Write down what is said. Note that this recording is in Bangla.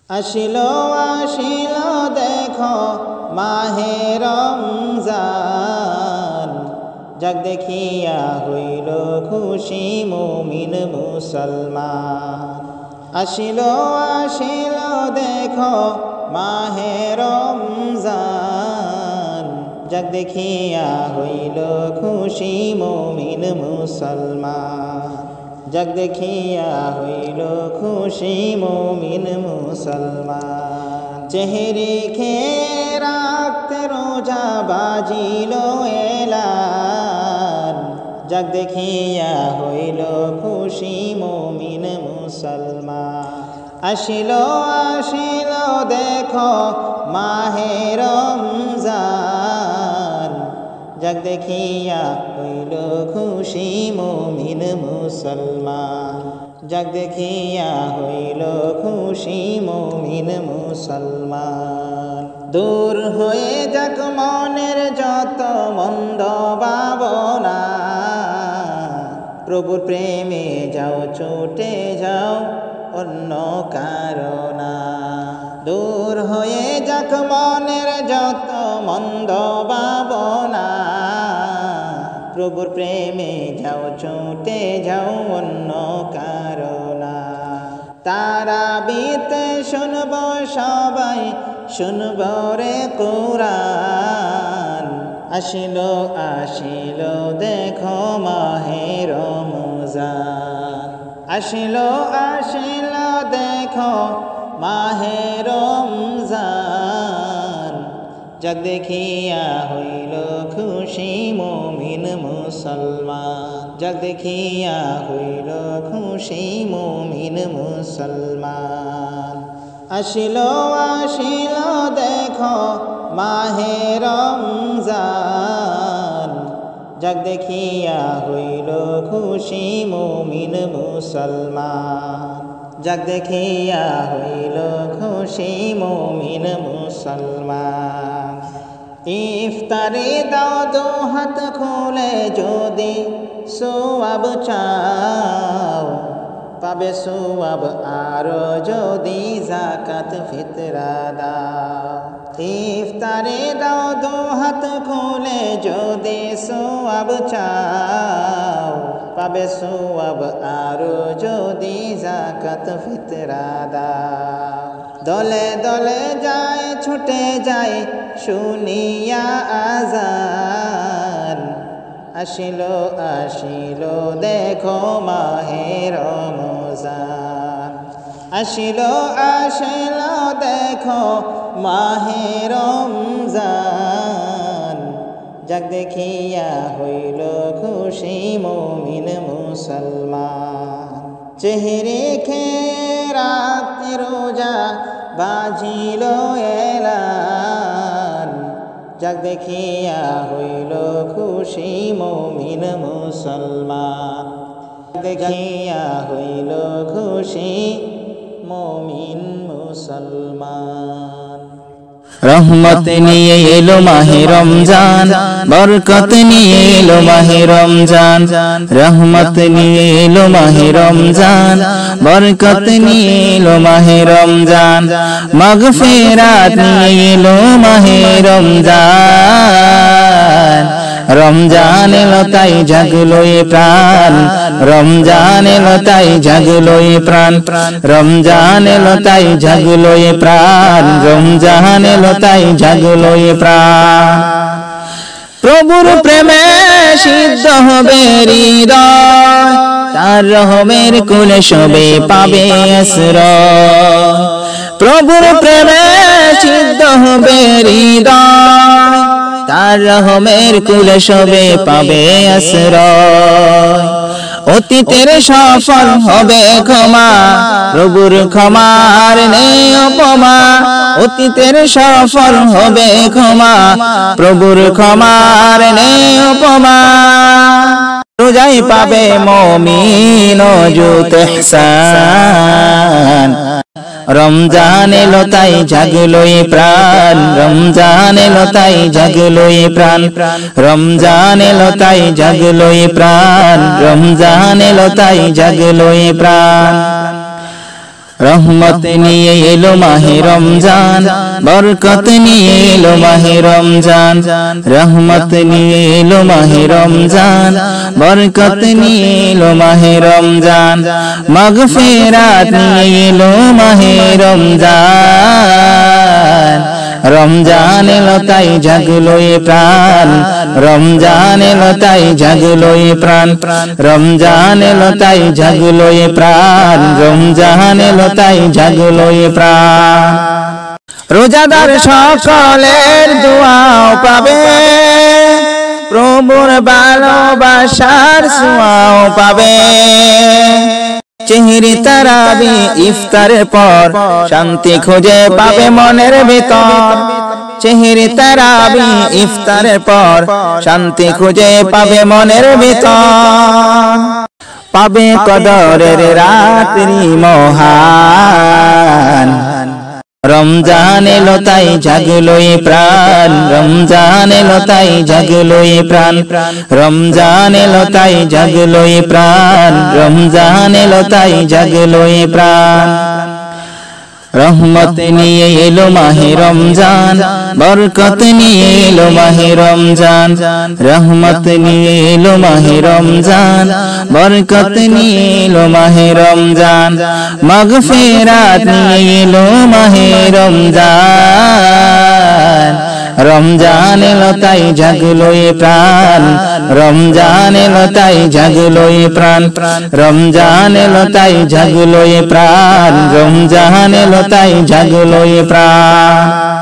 আসিলো আসিলো দেখো মাহে রমজান, যাক দেখিয়া হইল খুশি মুমিন মুসলমান। আসিলো আসিলো দেখো মাহে রমজান, যাক দেখিয়া হইল খুশি মুমিন মুসলমান। যাক দেখিয়া হইল খুশি মুমিন মুসলমান। চেহারি খেয়ে রাখতে রোজা বাজিল এলান, যাক দেখিয়া হইল খুশি মুমিন মুসলমান। আসিলো আসিলো দেখো মাহে রমজান, যাক দেখিয়া হইল খুশি মুমিন মুসলমান। যাক দেখিয়া হইল খুশি মুমিন মুসলমান। দূর হয়ে যাক মনের যত মন্দ ভাবনা, প্রভুর প্রেমে যাও ছুটে যাও অন্য কারণা। দূর হয়ে যাক মনের যত মন্দ ভাবনা, প্রভুর প্রেমে যাও ছুটে যাও অন্য কারণা। তারাবিতে শুনব সবাই শুনব রে কোরআন, আসিলো আসিলো দেখো মাহে রমজান। আসিলো আসিলো দেখো মাহে রমজান, যাক দেখিয়া হইল খুশি মুমিন মুসলমান। যাক দেখিয়া হইল খুশি মুমিন মুসলমান। আসিলো আসিলো দেখো মাহে রমজান, যাক দেখিয়া হইল খুশি মুমিন মুসলমান। যাক দেখিয়া হইল খুশি মুমিন মুসলমান। ইফতারে দাও দো হাত খুলে যদি সোয়াব চাও, পাবে সোয়াব আরো যদি যাকাত ফিতরা দাও। ইফতারে দাও দো হাত খুলে যদি সোয়াব চাও, পাবে সোয়াব আরো যদি যাকাত ফিতরা দাও। দলে দলে যায় ছুটে যায় শুনিয়া আজান, আসিলো আসিলো দেখো মাহে রমজান। আসিলো আসিলো দেখো মাহে রমজান, যাক দেখিয়া হইল খুশি মুমিন মুসলমান। চেহারি খেয়ে রাখতে রোজা বাজিল এলান, যাক দেখিয়া হইল খুশি মুমিন মুসলমান। দেখিয়া হইল খুশি মুমিন মুসলমান। রহমত নিয়ে এলো মাহে রমজান, বরকত নিয়ে এলো মাহে রমজান। রহমত নিয়ে এলো মাহে রমজান, বরকত নিয়ে এলো মাহে রমজান। মাগফিরাত নিয়ে এলো মাহে রমজান। রমজান এলো তাই জাগলো এ প্রাণ, রমজান এলো তাই জাগলো এ প্রাণ। রমজান এলো তাই জাগলো এ প্রাণ, রমজান এলো তাই জাগলো এ প্রাণ। প্রভুর প্রেমে সিদ্ধ হবে হৃদয়, তার রহমের কুলে সবে পাবে আশ্রয়। প্রভুর প্রেমে সিদ্ধ হবে হৃদয়, তার রহমের কুলে সবে পাবে আশ্রয়। অতীতের সফল হবে ক্ষমা, প্রভুর ক্ষমার নেই উপমা। অতীতের সফল হবে ক্ষমা, প্রভুর ক্ষমার নেই উপমা। রোজাই পাবে মুমিন অযুত ইহসান। রমজান এলো তাই জাগলো এ প্রাণ, রমজান এলো তাই জাগলো এ প্রাণ। রমজান এলো তাই জাগলো এ প্রাণ, রমজান এলো তাই জাগলো এ প্রাণ। রহমত নিয়ে এলো মাহে রমজান, বরকত নিয়ে এলো মাহে রমজান, রহমত নিয়ে এলো মাহে রমজান, বরকত নিয়ে এলো মাহে রমজান, মাগফিরাত নিয়ে এলো মাহে রমজান। রমজান এলো তাই জাগলো এ প্রাণ, রমজান এলো তাই জাগলো এ প্রাণ, রমজান এলো তাই জাগলো এ প্রাণ, রমজান এলো তাই জাগলো এ প্রাণ। রোজাদার সকলের দোয়াও পাবে, প্রভুর ভালোবাসার ছোঁয়াও পাবে। চেহেরি তারাবি ইফতারের পর শান্তি খুঁজে পাবে মনের ভিতর, চেহেরি তারাবি ইফতারের পর শান্তি খুঁজে পাবে মনের ভিতর। পাবে কদরের রাত্রি মহান, রমজান এলো তাই জাগলো এ প্রাণ, রমজান এলো তাই জাগলো এ প্রাণ, রমজান এলো তাই জাগলো এ প্রাণ, রমজান এলো তাই জাগলো এ প্রাণ। রহমত নিয়ে এলো মাহে রমজান, বরকত নিয়ে এলো মাহে রমজান, রহমত নিয়ে এলো মাহে রমজান, বরকত নিয়ে এলো মাহে রমজান, মাগফিরাত নিয়ে এলো মাহে রমজান। রমজান এলো তাই জাগলো এ প্রাণ, রমজান এলো তাই জাগলো এ প্রাণ, রমজান এলো তাই জাগলো এ প্রাণ, রমজান এলো তাই জাগলো এ প্রাণ।